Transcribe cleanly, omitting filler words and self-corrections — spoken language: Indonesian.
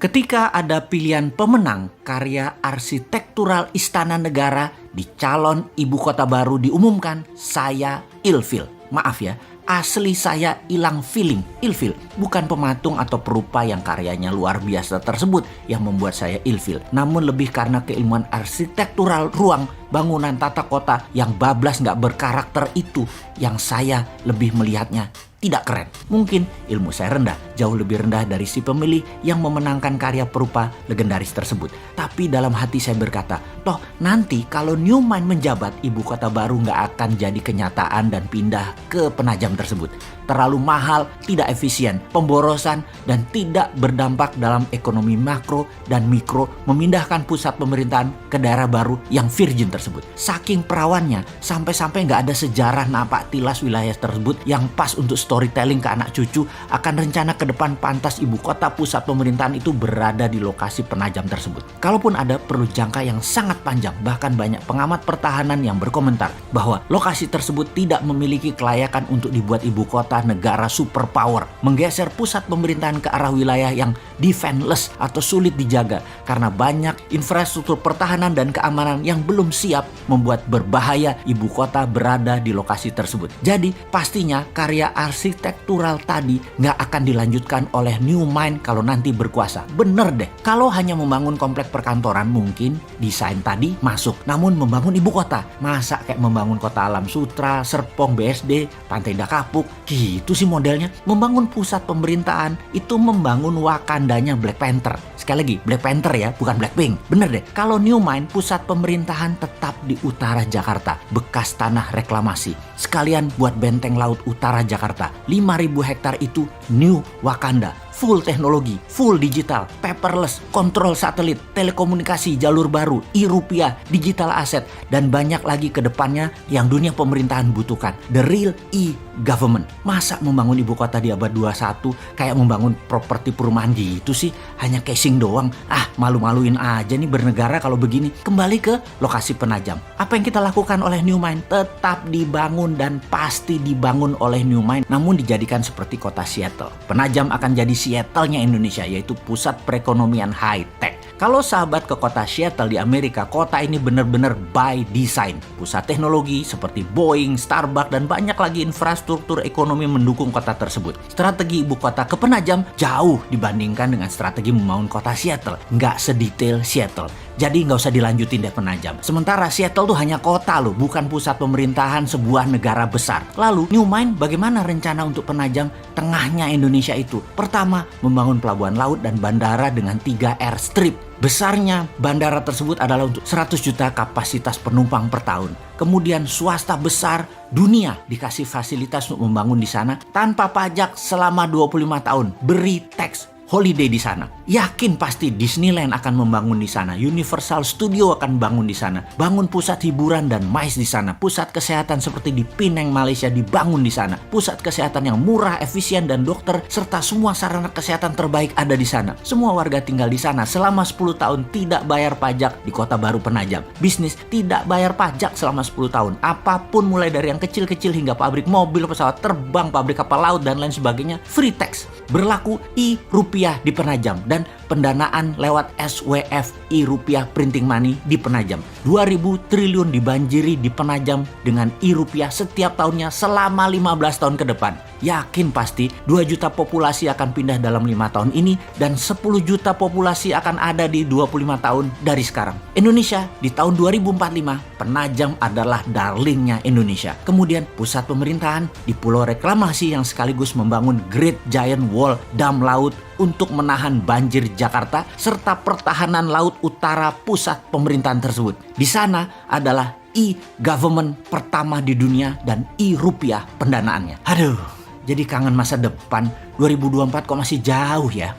Ketika ada pilihan pemenang karya arsitektural istana negara di calon ibu kota baru diumumkan, saya ilfil. Maaf ya, asli saya hilang feeling. Ilfil bukan pematung atau perupa yang karyanya luar biasa tersebut yang membuat saya ilfil, namun lebih karena keilmuan arsitektural ruang, bangunan tata kota yang bablas gak berkarakter itu yang saya lebih melihatnya tidak keren. Mungkin ilmu saya rendah, jauh lebih rendah dari si pemilih yang memenangkan karya perupa legendaris tersebut. Tapi dalam hati saya berkata, toh nanti kalau New Mind menjabat, ibu kota baru nggak akan jadi kenyataan dan pindah ke Penajam tersebut. Terlalu mahal, tidak efisien, pemborosan, dan tidak berdampak dalam ekonomi makro dan mikro memindahkan pusat pemerintahan ke daerah baru yang virgin tersebut. Saking perawannya, sampai-sampai nggak ada sejarah napak tilas wilayah tersebut yang pas untuk storytelling ke anak cucu akan rencana ke depan pantas ibu kota pusat pemerintahan itu berada di lokasi Penajam tersebut. Kalaupun ada, perlu jangka yang sangat panjang. Bahkan banyak pengamat pertahanan yang berkomentar bahwa lokasi tersebut tidak memiliki kelayakan untuk dibuat ibu kota negara superpower. Menggeser pusat pemerintahan ke arah wilayah yang defenseless atau sulit dijaga karena banyak infrastruktur pertahanan dan keamanan yang belum siap, membuat berbahaya ibu kota berada di lokasi tersebut. Jadi pastinya karya arsitektural tadi nggak akan dilanjutkan oleh New Mind kalau nanti berkuasa. Bener deh, kalau hanya membangun komplek perkantoran mungkin desain tadi masuk, namun membangun ibu kota, masa kayak membangun kota Alam Sutra, Serpong, BSD, Pantai Indah Kapuk, gitu sih modelnya. Membangun pusat pemerintahan itu membangun Wakandanya Black Panther. Sekali lagi, Black Panther ya, bukan Blackpink. Bener deh, kalau New Mind pusat pemerintahan tetap di utara Jakarta, bekas tanah reklamasi. Sekalian buat benteng laut utara Jakarta. 5.000 hektar itu New Wakanda. Full teknologi, full digital, paperless, kontrol satelit, telekomunikasi jalur baru, e-rupiah, digital aset, dan banyak lagi ke depannya yang dunia pemerintahan butuhkan. The real e-government. Masa membangun ibu kota di abad 21 kayak membangun properti perumahan gitu sih? Hanya casing doang. Malu-maluin aja nih bernegara kalau begini. Kembali ke lokasi Penajam. Apa yang kita lakukan oleh New Mind? Tetap dibangun dan pasti dibangun oleh New Mind, namun dijadikan seperti kota Seattle. Penajam akan jadi Seattle-nya Indonesia, yaitu pusat perekonomian high-tech. Kalau sahabat ke kota Seattle di Amerika, kota ini benar-benar by design. Pusat teknologi seperti Boeing, Starbucks, dan banyak lagi infrastruktur ekonomi mendukung kota tersebut. Strategi ibu kota ke Penajam jauh dibandingkan dengan strategi membangun kota Seattle. Nggak sedetail Seattle. Jadi nggak usah dilanjutin deh Penajam. Sementara Seattle tuh hanya kota loh, bukan pusat pemerintahan sebuah negara besar. Lalu New Mind bagaimana rencana untuk Penajam tengahnya Indonesia itu? Pertama, membangun pelabuhan laut dan bandara dengan 3 airstrip. Besarnya bandara tersebut adalah untuk 100 juta kapasitas penumpang per tahun. Kemudian swasta besar dunia dikasih fasilitas untuk membangun di sana tanpa pajak selama 25 tahun. Beri tax holiday di sana. Yakin pasti Disneyland akan membangun di sana. Universal Studio akan bangun di sana. Bangun pusat hiburan dan MICE di sana. Pusat kesehatan seperti di Penang, Malaysia dibangun di sana. Pusat kesehatan yang murah, efisien, dan dokter serta semua sarana kesehatan terbaik ada di sana. Semua warga tinggal di sana selama 10 tahun tidak bayar pajak di kota baru Penajam. Bisnis tidak bayar pajak selama 10 tahun. Apapun mulai dari yang kecil-kecil hingga pabrik mobil, pesawat terbang, pabrik kapal laut, dan lain sebagainya. Free tax. Berlaku e-rupiah di Penajam dan pendanaan lewat SWF e-rupiah printing money di Penajam. 2.000 triliun dibanjiri di Penajam dengan e-rupiah setiap tahunnya selama 15 tahun ke depan. Yakin pasti 2 juta populasi akan pindah dalam 5 tahun ini dan 10 juta populasi akan ada di 25 tahun dari sekarang. Indonesia di tahun 2045, Penajam adalah darlingnya Indonesia. Kemudian pusat pemerintahan di Pulau Reklamasi yang sekaligus membangun Great Giant Wall, dam laut untuk menahan banjir Jakarta serta pertahanan laut utara pusat pemerintahan tersebut. Di sana adalah e-government pertama di dunia dan e-rupiah pendanaannya. Aduh, jadi kangen masa depan. 2024 kok masih jauh ya.